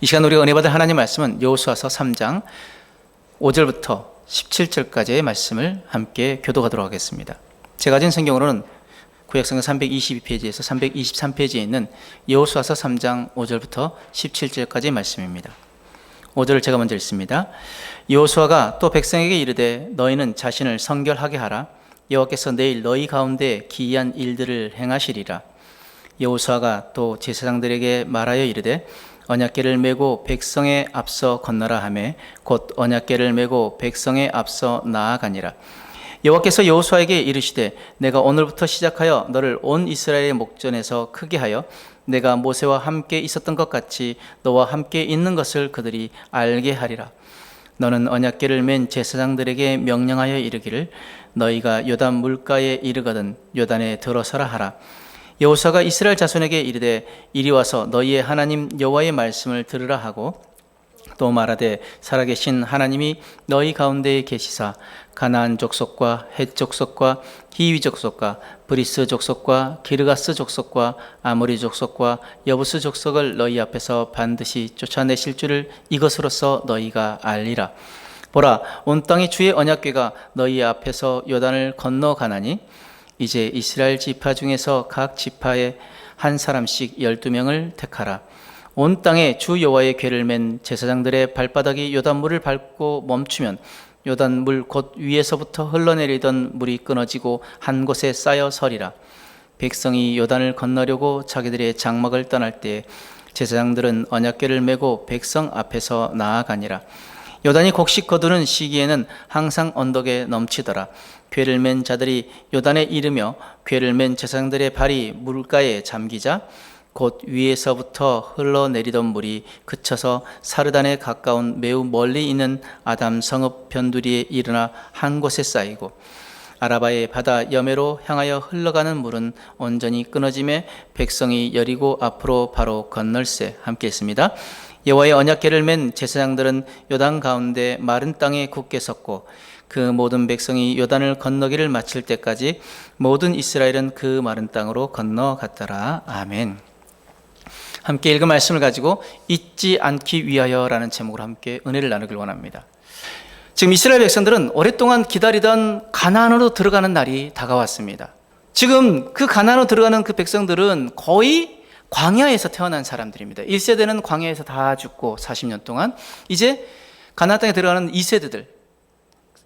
이 시간 우리가 은혜 받을 하나님 말씀은 여호수아서 3장 5절부터 17절까지의 말씀을 함께 교독하도록 하겠습니다. 제가 가진 성경으로는 구약성경 322페이지에서 323페이지에 있는 여호수아서 3장 5절부터 17절까지의 말씀입니다. 5절을 제가 먼저 읽습니다. 여호수아가 또 백성에게 이르되 너희는 자신을 성결하게 하라. 여호와께서 내일 너희 가운데 기이한 일들을 행하시리라. 여호수아가 또 제사장들에게 말하여 이르되 언약궤를 메고 백성에 앞서 건너라 하매 곧 언약궤를 메고 백성에 앞서 나아가니라. 여호와께서 여호수아에게 이르시되 내가 오늘부터 시작하여 너를 온 이스라엘의 목전에서 크게 하여 내가 모세와 함께 있었던 것 같이 너와 함께 있는 것을 그들이 알게 하리라. 너는 언약궤를 맨 제사장들에게 명령하여 이르기를 너희가 요단 물가에 이르거든 요단에 들어서라 하라. 여호수아가 이스라엘 자손에게 이르되 이리 와서 너희의 하나님 여호와의 말씀을 들으라 하고 또 말하되 살아계신 하나님이 너희 가운데에 계시사 가나안 족속과 헷 족속과 히위 족속과 브리스 족속과 기르가스 족속과 아모리 족속과 여부스 족속을 너희 앞에서 반드시 쫓아내실 줄을 이것으로써 너희가 알리라. 보라, 온 땅의 주의 언약궤가 너희 앞에서 요단을 건너가나니 이제 이스라엘 지파 중에서 각 지파에 한 사람씩 12명을 택하라. 온 땅에 주 여호와의 궤를 맨 제사장들의 발바닥이 요단물을 밟고 멈추면 요단물 곧 위에서부터 흘러내리던 물이 끊어지고 한 곳에 쌓여 서리라. 백성이 요단을 건너려고 자기들의 장막을 떠날 때 제사장들은 언약궤를 메고 백성 앞에서 나아가니라. 요단이 곡식 거두는 시기에는 항상 언덕에 넘치더라. 궤를 맨 자들이 요단에 이르며 궤를 맨 제사장들의 발이 물가에 잠기자 곧 위에서부터 흘러내리던 물이 그쳐서 사르단에 가까운 매우 멀리 있는 아담 성읍 변두리에 이르나 한 곳에 쌓이고 아라바의 바다 여매로 향하여 흘러가는 물은 온전히 끊어짐에 백성이 여리고 앞으로 바로 건널세. 함께 있습니다. 여호와의 언약궤를 맨 제사장들은 요단 가운데 마른 땅에 굳게 섰고 그 모든 백성이 요단을 건너기를 마칠 때까지 모든 이스라엘은 그 마른 땅으로 건너갔더라. 아멘. 함께 읽은 말씀을 가지고 잊지 않기 위하여라는 제목으로 함께 은혜를 나누길 원합니다. 지금 이스라엘 백성들은 오랫동안 기다리던 가나안으로 들어가는 날이 다가왔습니다. 지금 그 가나안으로 들어가는 그 백성들은 거의 광야에서 태어난 사람들입니다. 1세대는 광야에서 다 죽고 40년 동안 이제 가나안 땅에 들어가는 2세대들,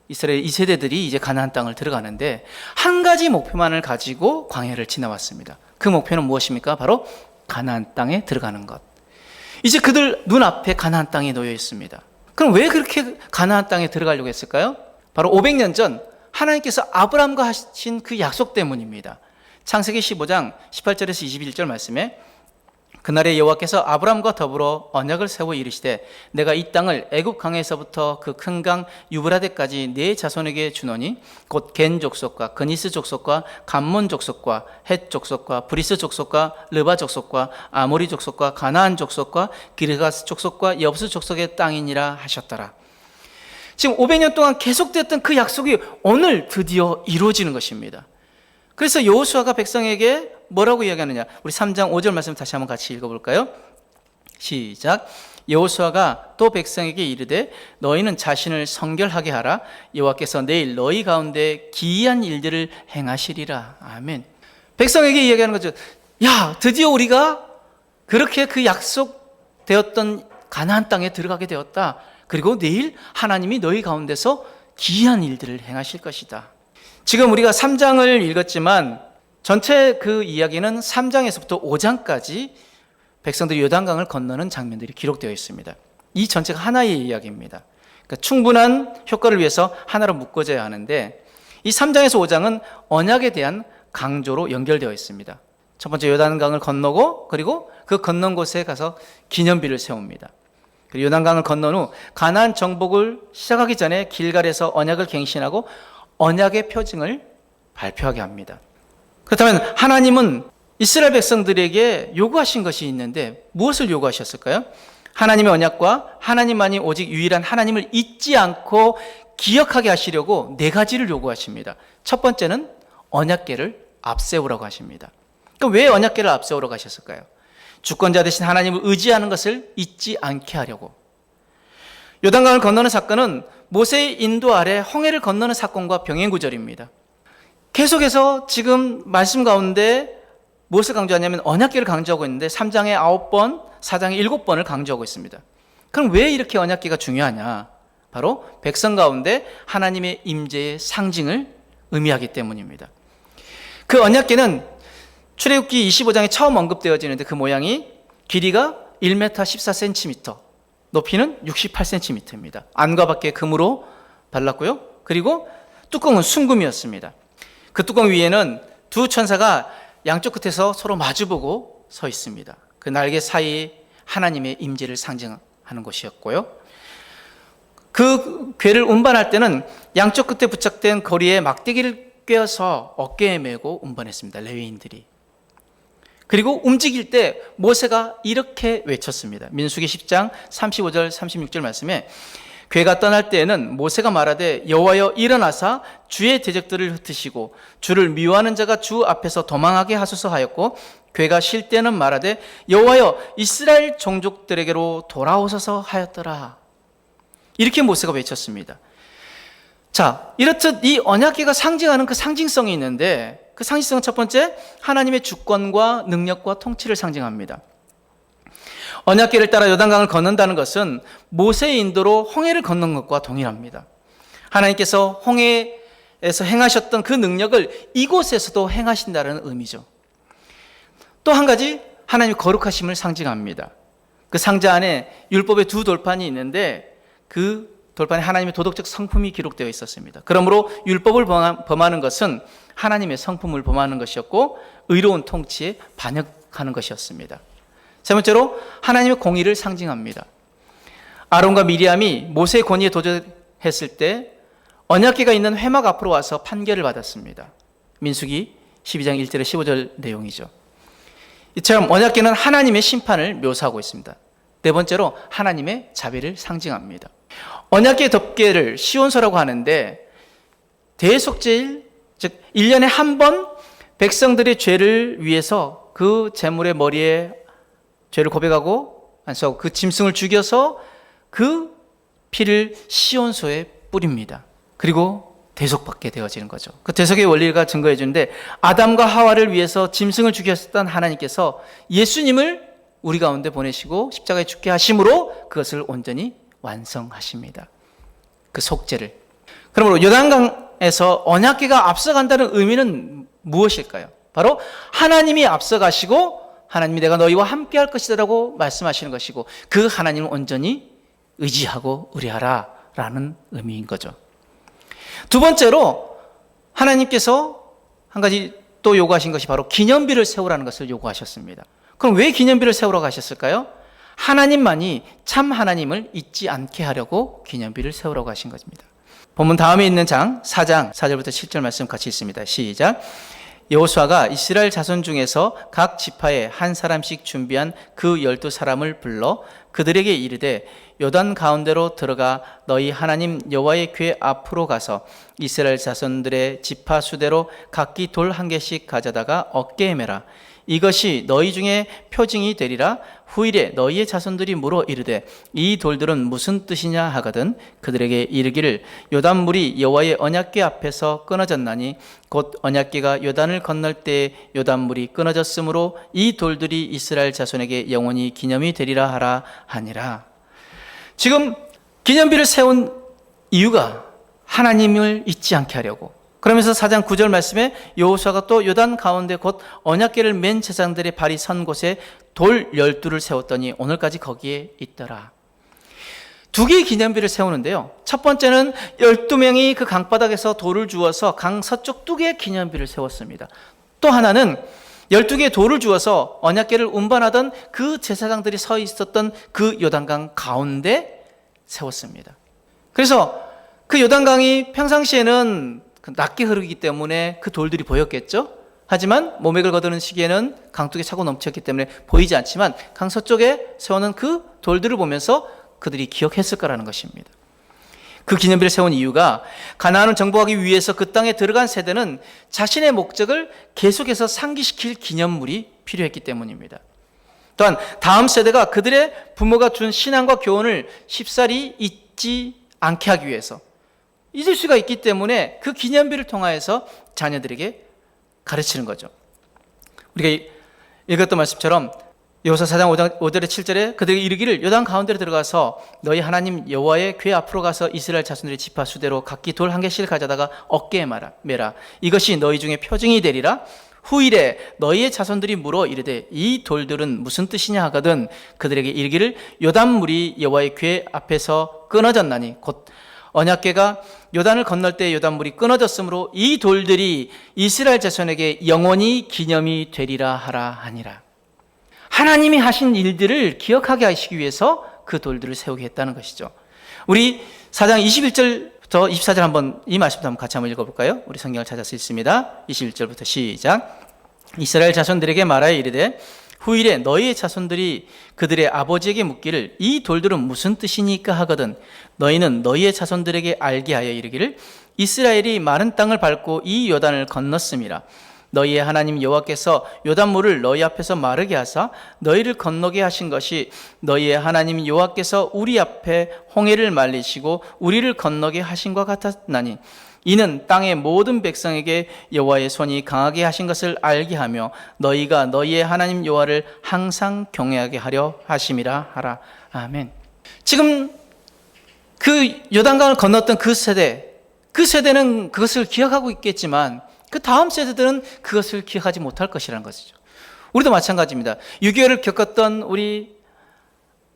이스라엘 2세대들이 이제 가나안 땅을 들어가는데 한 가지 목표만을 가지고 광야를 지나왔습니다. 그 목표는 무엇입니까? 바로 가나안 땅에 들어가는 것. 이제 그들 눈앞에 가나안 땅이 놓여 있습니다. 그럼 왜 그렇게 가나안 땅에 들어가려고 했을까요? 바로 500년 전 하나님께서 아브라함과 하신 그 약속 때문입니다. 창세기 15장 18절에서 21절 말씀에 그날에 여호와께서 아브라함과 더불어 언약을 세워 이르시되 내가 이 땅을 애굽 강에서부터 그 큰 강 유브라데까지 네 자손에게 주노니 곧 겐 족속과 그니스 족속과 감몬 족속과 헷 족속과 브리스 족속과 르바 족속과 아모리 족속과 가나안 족속과 기르가스 족속과 여부스 족속의 땅이니라 하셨더라. 지금 500년 동안 계속됐던 그 약속이 오늘 드디어 이루어지는 것입니다. 그래서 여호수아가 백성에게 뭐라고 이야기하느냐? 우리 3장 5절 말씀 다시 한번 같이 읽어볼까요? 시작. 여호수아가 또 백성에게 이르되 너희는 자신을 성결하게 하라. 여호와께서 내일 너희 가운데 기이한 일들을 행하시리라. 아멘. 백성에게 이야기하는 거죠. 야, 드디어 우리가 그렇게 그 약속되었던 가나안 땅에 들어가게 되었다. 그리고 내일 하나님이 너희 가운데서 기이한 일들을 행하실 것이다. 지금 우리가 3장을 읽었지만 전체 그 이야기는 3장에서부터 5장까지 백성들이 요단강을 건너는 장면들이 기록되어 있습니다. 이 전체가 하나의 이야기입니다. 그러니까 충분한 효과를 위해서 하나로 묶어져야 하는데 이 3장에서 5장은 언약에 대한 강조로 연결되어 있습니다. 첫 번째 요단강을 건너고 그리고 그 건넌 곳에 가서 기념비를 세웁니다. 그리고 요단강을 건넌 후 가나안 정복을 시작하기 전에 길갈에서 언약을 갱신하고 언약의 표징을 발표하게 합니다. 그렇다면 하나님은 이스라엘 백성들에게 요구하신 것이 있는데 무엇을 요구하셨을까요? 하나님의 언약과 하나님만이 오직 유일한 하나님을 잊지 않고 기억하게 하시려고 네 가지를 요구하십니다. 첫 번째는 언약궤를 앞세우라고 하십니다. 그럼 왜 언약궤를 앞세우라고 하셨을까요? 주권자 되신 하나님을 의지하는 것을 잊지 않게 하려고. 요단강을 건너는 사건은 모세의 인도 아래 홍해를 건너는 사건과 병행구절입니다. 계속해서 지금 말씀 가운데 무엇을 강조하냐면 언약궤를 강조하고 있는데 3장에 9번, 4장에 7번을 강조하고 있습니다. 그럼 왜 이렇게 언약궤가 중요하냐? 바로 백성 가운데 하나님의 임재의 상징을 의미하기 때문입니다. 그 언약궤는 출애굽기 25장에 처음 언급되어지는데 그 모양이 길이가 1m 14cm, 높이는 68cm입니다. 안과 밖에 금으로 발랐고요. 그리고 뚜껑은 순금이었습니다. 그 뚜껑 위에는 두 천사가 양쪽 끝에서 서로 마주보고 서 있습니다. 그 날개 사이에 하나님의 임재를 상징하는 것이었고요. 그 궤를 운반할 때는 양쪽 끝에 부착된 거리에 막대기를 꿰어서 어깨에 메고 운반했습니다. 레위인들이. 그리고 움직일 때 모세가 이렇게 외쳤습니다. 민수기 10장 35절 36절 말씀에 궤가 떠날 때에는 모세가 말하되 여호와여 일어나사 주의 대적들을 흩으시고 주를 미워하는 자가 주 앞에서 도망하게 하소서 하였고 궤가 쉴 때는 말하되 여호와여 이스라엘 종족들에게로 돌아오소서 하였더라. 이렇게 모세가 외쳤습니다. 자, 이렇듯 이 언약궤가 상징하는 그 상징성이 있는데 그 상징성은 첫 번째, 하나님의 주권과 능력과 통치를 상징합니다. 언약궤를 따라 요단강을 건넌다는 것은 모세의 인도로 홍해를 건넌 것과 동일합니다. 하나님께서 홍해에서 행하셨던 그 능력을 이곳에서도 행하신다는 의미죠. 또 한 가지, 하나님의 거룩하심을 상징합니다. 그 상자 안에 율법의 두 돌판이 있는데 그 돌판에 하나님의 도덕적 성품이 기록되어 있었습니다. 그러므로 율법을 범하는 것은 하나님의 성품을 범하는 것이었고 의로운 통치에 반역하는 것이었습니다. 세 번째로 하나님의 공의를 상징합니다. 아론과 미리암이 모세의 권위에 도전했을 때 언약궤가 있는 회막 앞으로 와서 판결을 받았습니다. 민수기 12장 1절에 15절 내용이죠. 이처럼 언약궤는 하나님의 심판을 묘사하고 있습니다. 네 번째로 하나님의 자비를 상징합니다. 언약궤 덮개를 시온소라고 하는데 대속죄일, 즉 1년에 한 번 백성들의 죄를 위해서 그 제물의 머리에 죄를 고백하고 안수하고 그 짐승을 죽여서 그 피를 시온소에 뿌립니다. 그리고 대속받게 되어지는 거죠. 그 대속의 원리가 증거해 주는데 아담과 하와를 위해서 짐승을 죽였던 하나님께서 예수님을 우리 가운데 보내시고 십자가에 죽게 하심으로 그것을 온전히 완성하십니다. 그 속죄를. 그러므로 요단강에서 언약궤가 앞서간다는 의미는 무엇일까요? 바로 하나님이 앞서가시고 하나님이 내가 너희와 함께 할 것이다 라고 말씀하시는 것이고 그 하나님을 온전히 의지하고 의뢰하라 라는 의미인 거죠. 두 번째로 하나님께서 한 가지 또 요구하신 것이 바로 기념비를 세우라는 것을 요구하셨습니다. 그럼 왜 기념비를 세우라고 하셨을까요? 하나님만이 참 하나님을 잊지 않게 하려고 기념비를 세우라고 하신 것입니다. 본문 다음에 있는 장 4장 4절부터 7절 말씀 같이 있습니다. 시작. 여호수아가 이스라엘 자손 중에서 각 지파에 한 사람씩 준비한 그 12사람을 불러 그들에게 이르되 요단 가운데로 들어가 너희 하나님 여호와의 궤 앞으로 가서 이스라엘 자손들의 지파 수대로 각기 돌 한 개씩 가져다가 어깨에 매라. 이것이 너희 중에 표징이 되리라. 후일에 너희의 자손들이 물어 이르되 이 돌들은 무슨 뜻이냐 하거든 그들에게 이르기를 요단물이 여호와의 언약궤 앞에서 끊어졌나니 곧 언약궤가 요단을 건널 때 요단물이 끊어졌으므로 이 돌들이 이스라엘 자손에게 영원히 기념이 되리라 하라 하니라. 지금 기념비를 세운 이유가 하나님을 잊지 않게 하려고. 그러면서 4장 9절 말씀에 여호수아가 또 요단 가운데 곧 언약궤를 맨 제사장들의 발이 선 곳에 돌 12를 세웠더니 오늘까지 거기에 있더라. 두 개의 기념비를 세우는데요. 첫 번째는 12명이 그 강바닥에서 돌을 주워서 강 서쪽 두 개의 기념비를 세웠습니다. 또 하나는 12개의 돌을 주워서 언약궤를 운반하던 그 제사장들이 서 있었던 그 요단강 가운데 세웠습니다. 그래서 그 요단강이 평상시에는 낮게 흐르기 때문에 그 돌들이 보였겠죠. 하지만 모맥을 거두는 시기에는 강둑에 차고 넘쳤기 때문에 보이지 않지만 강 서쪽에 세우는 그 돌들을 보면서 그들이 기억했을 거라는 것입니다. 그 기념비를 세운 이유가 가나안을 정복하기 위해서 그 땅에 들어간 세대는 자신의 목적을 계속해서 상기시킬 기념물이 필요했기 때문입니다. 또한 다음 세대가 그들의 부모가 준 신앙과 교훈을 쉽사리 잊지 않게 하기 위해서 잊을 수가 있기 때문에 그 기념비를 통하여서 자녀들에게 가르치는 거죠. 우리가 읽었던 말씀처럼 여호수아 4장 5절에 7절에 그들에게 이르기를 요단 가운데로 들어가서 너희 하나님 여호와의 궤 앞으로 가서 이스라엘 자손들의 지파 수대로 각기 돌 한 개씩 가져다가 어깨에 매라. 이것이 너희 중에 표징이 되리라. 후일에 너희의 자손들이 물어 이르되 이 돌들은 무슨 뜻이냐 하거든 그들에게 이르기를 요단물이 여호와의 궤 앞에서 끊어졌나니 곧 언약궤가 요단을 건널 때 요단물이 끊어졌으므로 이 돌들이 이스라엘 자손에게 영원히 기념이 되리라 하라 하니라. 하나님이 하신 일들을 기억하게 하시기 위해서 그 돌들을 세우게 했다는 것이죠. 우리 4장 21절부터 24절 한번 이 말씀도 한번 같이 한번 읽어볼까요? 우리 성경을 찾아서 읽습니다. 21절부터 시작. 이스라엘 자손들에게 말하여 이르되 후일에 너희의 자손들이 그들의 아버지에게 묻기를 이 돌들은 무슨 뜻이니까 하거든 너희는 너희의 자손들에게 알게 하여 이르기를 이스라엘이 마른 땅을 밟고 이 요단을 건넜음이라. 너희의 하나님 여호와께서 요단물을 너희 앞에서 마르게 하사 너희를 건너게 하신 것이 너희의 하나님 여호와께서 우리 앞에 홍해를 말리시고 우리를 건너게 하신 것 같았나니 이는 땅의 모든 백성에게 여호와의 손이 강하게 하신 것을 알게 하며 너희가 너희의 하나님 여호와를 항상 경외하게 하려 하심이라 하라. 아멘. 지금 그 요단강을 건넜던 그 세대는 그것을 기억하고 있겠지만 그 다음 세대들은 그것을 기억하지 못할 것이라는 것이죠. 우리도 마찬가지입니다. 6.25를 겪었던 우리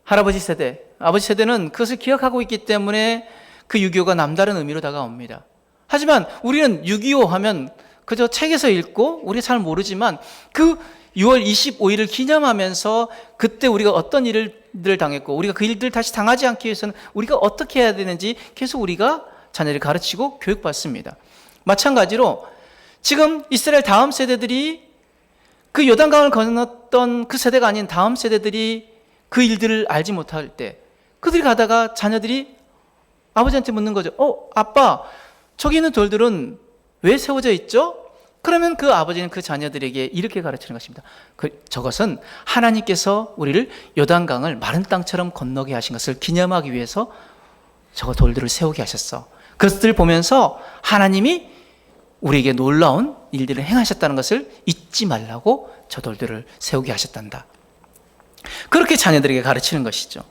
할아버지 세대, 아버지 세대는 그것을 기억하고 있기 때문에 그 6.25가 남다른 의미로 다가옵니다. 하지만 우리는 6.25 하면 그저 책에서 읽고 우리가 잘 모르지만 그 6월 25일을 기념하면서 그때 우리가 어떤 일을 당했고 우리가 그 일들을 다시 당하지 않기 위해서는 우리가 어떻게 해야 되는지 계속 우리가 자녀를 가르치고 교육받습니다. 마찬가지로 지금 이스라엘 다음 세대들이 그 요단강을 건넜던 그 세대가 아닌 다음 세대들이 그 일들을 알지 못할 때 그들이 가다가 자녀들이 아버지한테 묻는 거죠. 아빠, 저기 있는 돌들은 왜 세워져 있죠? 그러면 그 아버지는 그 자녀들에게 이렇게 가르치는 것입니다. 저것은 하나님께서 우리를 요단강을 마른 땅처럼 건너게 하신 것을 기념하기 위해서 저 돌들을 세우게 하셨어. 그것들을 보면서 하나님이 우리에게 놀라운 일들을 행하셨다는 것을 잊지 말라고 저 돌들을 세우게 하셨단다. 그렇게 자녀들에게 가르치는 것이죠.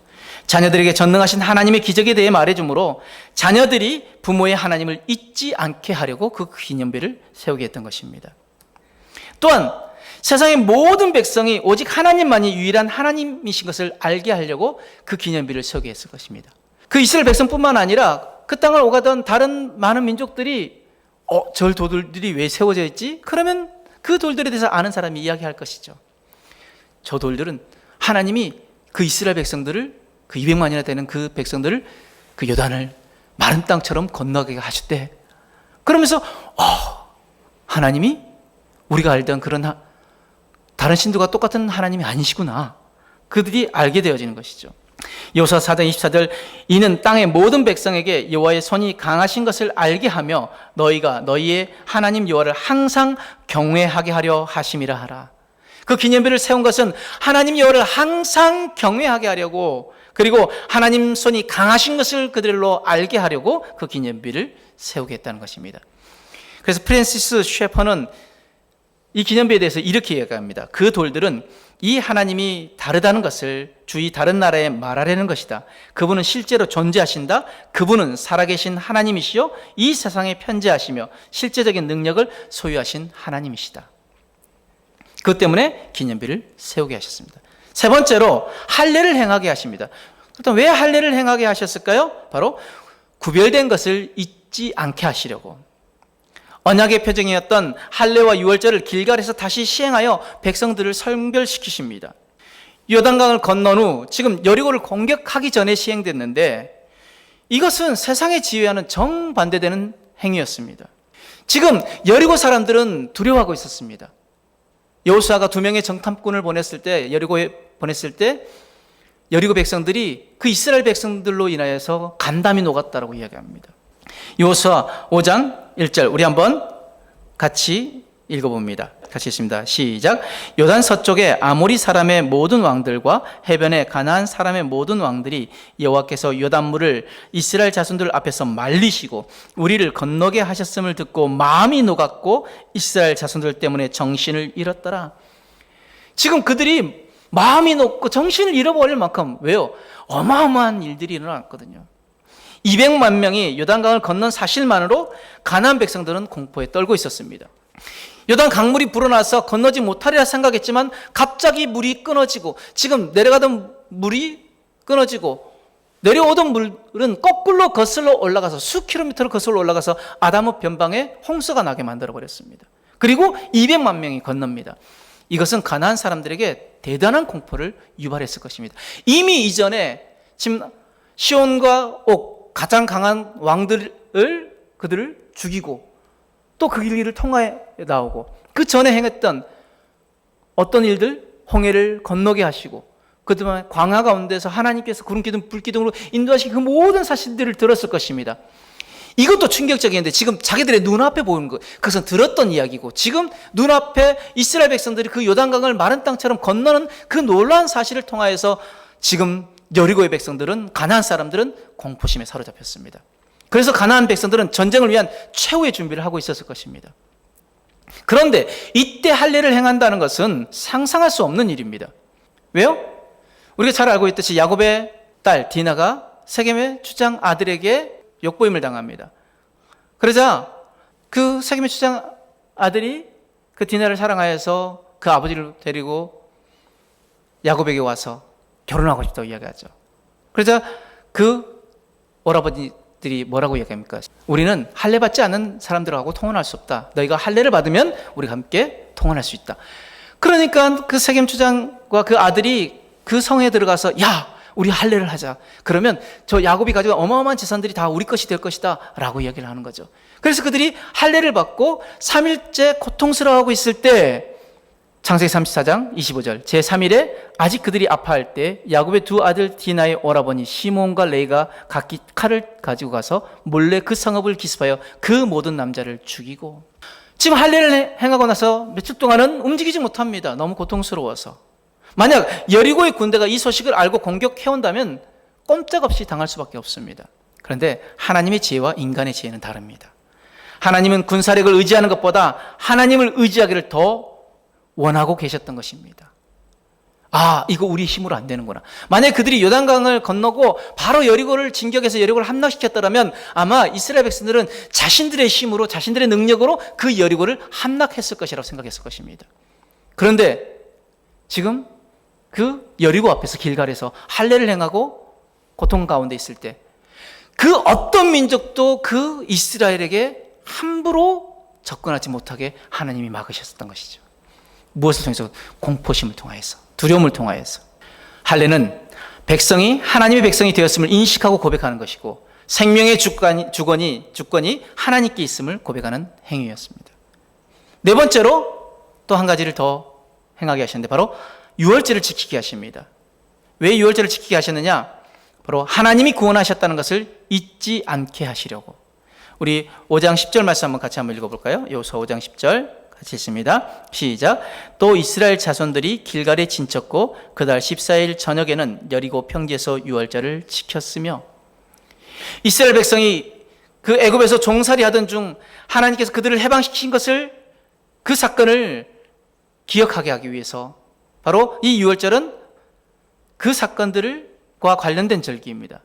자녀들에게 전능하신 하나님의 기적에 대해 말해주므로 자녀들이 부모의 하나님을 잊지 않게 하려고 그 기념비를 세우게 했던 것입니다. 또한 세상의 모든 백성이 오직 하나님만이 유일한 하나님이신 것을 알게 하려고 그 기념비를 세우게 했을 것입니다. 그 이스라엘 백성뿐만 아니라 그 땅을 오가던 다른 많은 민족들이 저 돌들이 왜 세워져 있지? 그러면 그 돌들에 대해서 아는 사람이 이야기할 것이죠. 저 돌들은 하나님이 그 이스라엘 백성들을 그 200만이나 되는 그 백성들을 그 요단을 마른 땅처럼 건너게 하셨대. 그러면서 하나님이 우리가 알던 그런 다른 신들과 똑같은 하나님이 아니시구나. 그들이 알게 되어지는 것이죠. 여호수아 4장 24절 이는 땅의 모든 백성에게 여호와의 손이 강하신 것을 알게 하며 너희가 너희의 하나님 여호와를 항상 경외하게 하려 하심이라 하라. 그 기념비를 세운 것은 하나님 여호와를 항상 경외하게 하려고 그리고 하나님 손이 강하신 것을 그들로 알게 하려고 그 기념비를 세우게 했다는 것입니다. 그래서 프랜시스 셰퍼는 이 기념비에 대해서 이렇게 이야기합니다. 그 돌들은 이 하나님이 다르다는 것을 주위 다른 나라에 말하려는 것이다. 그분은 실제로 존재하신다. 그분은 살아계신 하나님이시요 이 세상에 편재하시며 실제적인 능력을 소유하신 하나님이시다. 그것 때문에 기념비를 세우게 하셨습니다. 세 번째로 할례를 행하게 하십니다. 그렇다면 왜 할례를 행하게 하셨을까요? 바로 구별된 것을 잊지 않게 하시려고. 언약의 표징이었던 할례와 유월절을 길갈에서 다시 시행하여 백성들을 성별시키십니다. 요단강을 건넌 후 지금 여리고를 공격하기 전에 시행됐는데 이것은 세상의 지혜와는 정반대되는 행위였습니다. 지금 여리고 사람들은 두려워하고 있었습니다. 여호수아가 2명의 정탐꾼을 보냈을 때 여리고에 보냈을 때 여리고 백성들이 그 이스라엘 백성들로 인하여서 간담이 녹았다라고 이야기합니다. 여호수아 5장 1절 우리 한번 같이 읽어봅니다. 같이 읽습니다. 시작. 요단 서쪽에 아모리 사람의 모든 왕들과 해변에 가나안 사람의 모든 왕들이 여호와께서 요단물을 이스라엘 자손들 앞에서 말리시고 우리를 건너게 하셨음을 듣고 마음이 녹았고 이스라엘 자손들 때문에 정신을 잃었더라. 지금 그들이 마음이 녹고 정신을 잃어버릴 만큼, 왜요? 어마어마한 일들이 일어났거든요. 200만 명이 요단강을 건넌 사실만으로 가나안 백성들은 공포에 떨고 있었습니다. 요단 강물이 불어나서 건너지 못하리라 생각했지만 갑자기 물이 끊어지고, 지금 내려가던 물이 끊어지고 내려오던 물은 거꾸로 거슬러 올라가서 수 킬로미터로 거슬러 올라가서 아담읍 변방에 홍수가 나게 만들어 버렸습니다. 그리고 200만 명이 건넙니다. 이것은 가나안 사람들에게 대단한 공포를 유발했을 것입니다. 이미 이전에 지금 시온과 옥, 가장 강한 왕들을 그들을 죽이고 또 그 길을 통하여 나오고, 그 전에 행했던 어떤 일들, 홍해를 건너게 하시고 그동안 광야 가운데서 하나님께서 구름기둥 불기둥으로 인도하신 그 모든 사실들을 들었을 것입니다. 이것도 충격적인데 지금 자기들의 눈앞에 보이는 것, 그것은 들었던 이야기고, 지금 눈앞에 이스라엘 백성들이 그 요단강을 마른 땅처럼 건너는 그 놀라운 사실을 통하여서 지금 여리고의 백성들은, 가나안 사람들은 공포심에 사로잡혔습니다. 그래서 가나안 백성들은 전쟁을 위한 최후의 준비를 하고 있었을 것입니다. 그런데 이때 할례를 행한다는 것은 상상할 수 없는 일입니다. 왜요? 우리가 잘 알고 있듯이 야곱의 딸 디나가 세겜의 추장 아들에게 욕보임을 당합니다. 그러자 그 세겜의 추장 아들이 그 디나를 사랑하여서 그 아버지를 데리고 야곱에게 와서 결혼하고 싶다고 이야기하죠. 그러자 그 오라버니들이 뭐라고 이야기합니까? 우리는 할례 받지 않은 사람들하고 통혼할 수 없다. 너희가 할례를 받으면 우리가 함께 통혼할 수 있다. 그러니까 그 세겜 추장과 그 아들이 그 성에 들어가서, 야, 우리 할례를 하자. 그러면 저 야곱이 가지고 어마어마한 재산들이 다 우리 것이 될 것이다 라고 이야기를 하는 거죠. 그래서 그들이 할례를 받고 3일째 고통스러워하고 있을 때, 창세기 34장 25절, 제3일에 아직 그들이 아파할 때 야곱의 두 아들 디나의 오라버니 시몬과 레이가 각기 칼을 가지고 가서 몰래 그 성읍을 기습하여 그 모든 남자를 죽이고, 지금 할례를 행하고 나서 며칠 동안은 움직이지 못합니다. 너무 고통스러워서. 만약 여리고의 군대가 이 소식을 알고 공격해온다면 꼼짝없이 당할 수밖에 없습니다. 그런데 하나님의 지혜와 인간의 지혜는 다릅니다. 하나님은 군사력을 의지하는 것보다 하나님을 의지하기를 더 원하고 계셨던 것입니다. 아, 이거 우리 힘으로 안 되는구나. 만약 그들이 요단강을 건너고 바로 여리고를 진격해서 여리고를 함락시켰더라면 아마 이스라엘 백성들은 자신들의 힘으로, 자신들의 능력으로 그 여리고를 함락했을 것이라고 생각했을 것입니다. 그런데 지금 그 여리고 앞에서 길갈에서 할례를 행하고 고통 가운데 있을 때 그 어떤 민족도 그 이스라엘에게 함부로 접근하지 못하게 하나님이 막으셨던 것이죠. 무엇을 통해서? 공포심을 통하여서, 두려움을 통하여서. 할례는 백성이 하나님의 백성이 되었음을 인식하고 고백하는 것이고, 생명의 주권이 하나님께 있음을 고백하는 행위였습니다. 네 번째로 또 한 가지를 더 행하게 하셨는데, 바로 유월절을 지키게 하십니다. 왜 유월절을 지키게 하셨느냐? 바로 하나님이 구원하셨다는 것을 잊지 않게 하시려고. 우리 5장 10절 말씀 한번 같이 한번 읽어볼까요? 여호수아 5장 10절 같이 읽습니다. 시작. 또 이스라엘 자손들이 길갈에 진쳤고 그달 14일 저녁에는 여리고 평지에서 유월절을 지켰으며, 이스라엘 백성이 그 애굽에서 종살이 하던 중 하나님께서 그들을 해방시킨 것을, 그 사건을 기억하게 하기 위해서 바로 이 유월절은 그 사건들과 관련된 절기입니다.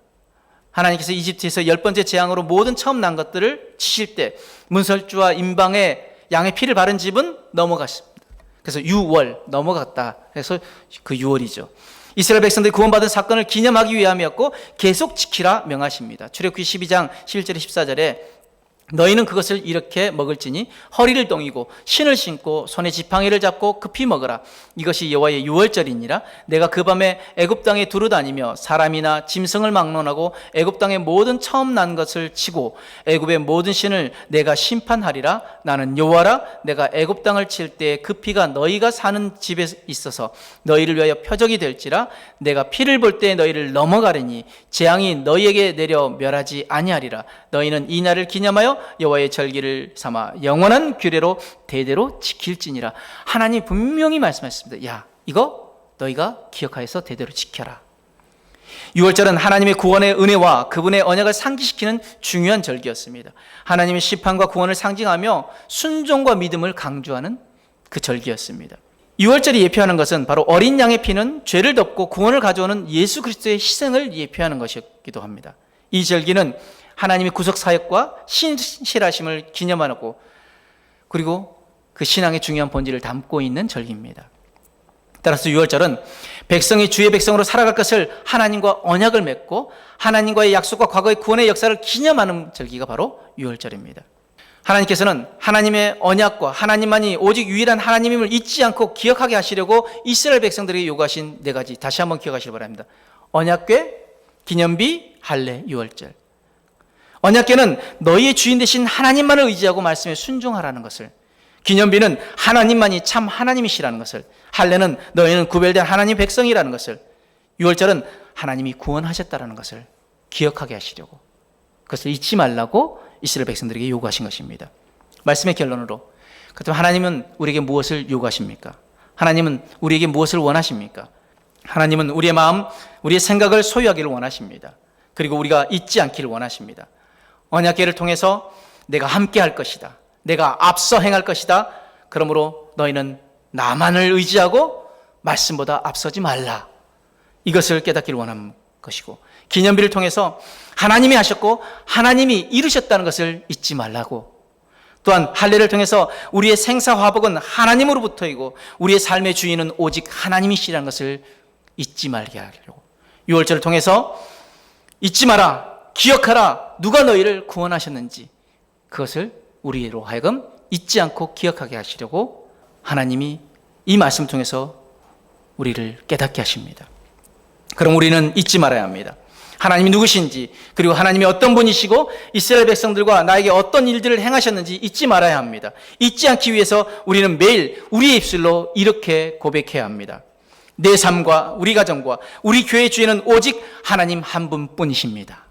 하나님께서 이집트에서 10번째 재앙으로 모든 처음 난 것들을 치실 때 문설주와 임방에 양의 피를 바른 집은 넘어갔습니다. 그래서 유월, 넘어갔다 해서 그 유월이죠. 이스라엘 백성들이 구원받은 사건을 기념하기 위함이었고 계속 지키라 명하십니다. 출애굽기 12장 11절에 14절에 너희는 그것을 이렇게 먹을지니 허리를 동이고 신을 신고 손에 지팡이를 잡고 급히 먹으라. 이것이 여호와의 유월절이니라. 내가 그 밤에 애굽 땅에 두루다니며 사람이나 짐승을 막론하고 애굽 땅의 모든 처음 난 것을 치고 애굽의 모든 신을 내가 심판하리라. 나는 여호와라. 내가 애굽 땅을 칠 때 그 피가 너희가 사는 집에 있어서 너희를 위하여 표적이 될지라. 내가 피를 볼 때 너희를 넘어가리니 재앙이 너희에게 내려 멸하지 아니하리라. 너희는 이 날을 기념하여 기념하며 여호와의 절기를 삼아 영원한 규례로 대대로 지킬지니라. 하나님이 분명히 말씀하셨습니다. 야, 이거 너희가 기억하여서 대대로 지켜라. 유월절은 하나님의 구원의 은혜와 그분의 언약을 상기시키는 중요한 절기였습니다. 하나님의 심판과 구원을 상징하며 순종과 믿음을 강조하는 그 절기였습니다. 유월절이 예표하는 것은 바로 어린 양의 피는 죄를 덮고 구원을 가져오는 예수 그리스도의 희생을 예표하는 것이기도 합니다. 이 절기는 하나님의 구속 사역과 신실하심을 기념하고 그리고 그 신앙의 중요한 본질을 담고 있는 절기입니다. 따라서 유월절은 백성이 주의 백성으로 살아갈 것을 하나님과 언약을 맺고 하나님과의 약속과 과거의 구원의 역사를 기념하는 절기가 바로 유월절입니다. 하나님께서는 하나님의 언약과 하나님만이 오직 유일한 하나님임을 잊지 않고 기억하게 하시려고 이스라엘 백성들에게 요구하신 4가지 다시 한번 기억하시기 바랍니다. 언약궤, 기념비, 할례, 유월절. 언약궤는 너희의 주인 되신 하나님만을 의지하고 말씀에 순종하라는 것을, 기념비는 하나님만이 참 하나님이시라는 것을, 할례는 너희는 구별된 하나님 백성이라는 것을, 유월절은 하나님이 구원하셨다는 것을 기억하게 하시려고, 그것을 잊지 말라고 이스라엘 백성들에게 요구하신 것입니다. 말씀의 결론으로, 그렇다면 하나님은 우리에게 무엇을 요구하십니까? 하나님은 우리에게 무엇을 원하십니까? 하나님은 우리의 마음, 우리의 생각을 소유하기를 원하십니다. 그리고 우리가 잊지 않기를 원하십니다. 언약궤를 통해서 내가 함께 할 것이다, 내가 앞서 행할 것이다, 그러므로 너희는 나만을 의지하고 말씀보다 앞서지 말라, 이것을 깨닫기를 원하는 것이고, 기념비를 통해서 하나님이 하셨고 하나님이 이루셨다는 것을 잊지 말라고, 또한 할례를 통해서 우리의 생사화복은 하나님으로부터이고 우리의 삶의 주인은 오직 하나님이시라는 것을 잊지 말게 하려고, 유월절을 통해서 잊지 마라, 기억하라, 누가 너희를 구원하셨는지, 그것을 우리로 하여금 잊지 않고 기억하게 하시려고 하나님이 이 말씀을 통해서 우리를 깨닫게 하십니다. 그럼 우리는 잊지 말아야 합니다. 하나님이 누구신지, 그리고 하나님이 어떤 분이시고 이스라엘 백성들과 나에게 어떤 일들을 행하셨는지 잊지 말아야 합니다. 잊지 않기 위해서 우리는 매일 우리의 입술로 이렇게 고백해야 합니다. 내 삶과 우리 가정과 우리 교회의 주인은 오직 하나님 한 분뿐이십니다.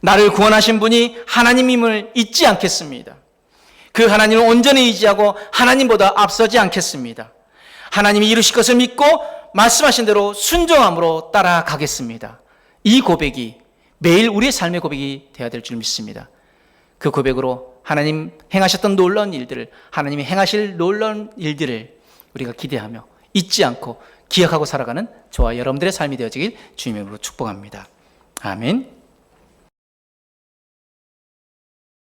나를 구원하신 분이 하나님임을 잊지 않겠습니다. 그 하나님을 온전히 의지하고 하나님보다 앞서지 않겠습니다. 하나님이 이루실 것을 믿고 말씀하신 대로 순종함으로 따라가겠습니다. 이 고백이 매일 우리의 삶의 고백이 되어야 될 줄 믿습니다. 그 고백으로 하나님 행하셨던 놀라운 일들을, 하나님이 행하실 놀라운 일들을 우리가 기대하며 잊지 않고 기억하고 살아가는 저와 여러분들의 삶이 되어지길 주님의 이름으로 축복합니다. 아멘.